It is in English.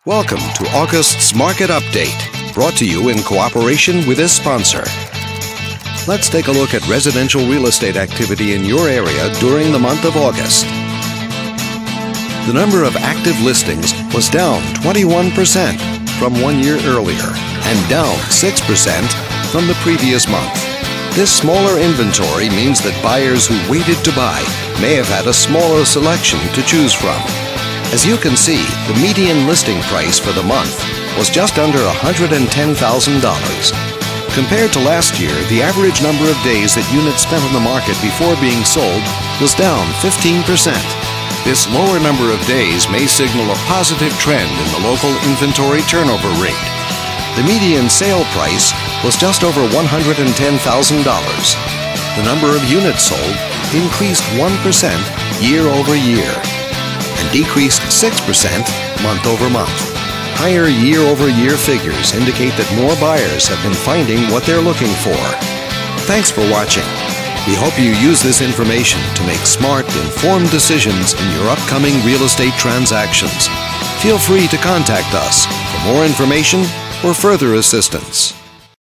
Welcome to August's Market Update, brought to you in cooperation with this sponsor. Let's take a look at residential real estate activity in your area during the month of August. The number of active listings was down 21% from 1 year earlier and down 6% from the previous month. This smaller inventory means that buyers who waited to buy may have had a smaller selection to choose from. As you can see, the median listing price for the month was just under $110,000. Compared to last year, the average number of days that units spent on the market before being sold was down 15%. This lower number of days may signal a positive trend in the local inventory turnover rate. The median sale price was just over $110,000. The number of units sold increased 1% year over year and decreased 6% month over month. Higher year-over-year figures indicate that more buyers have been finding what they're looking for. Thanks for watching. We hope you use this information to make smart, informed decisions in your upcoming real estate transactions. Feel free to contact us for more information or further assistance.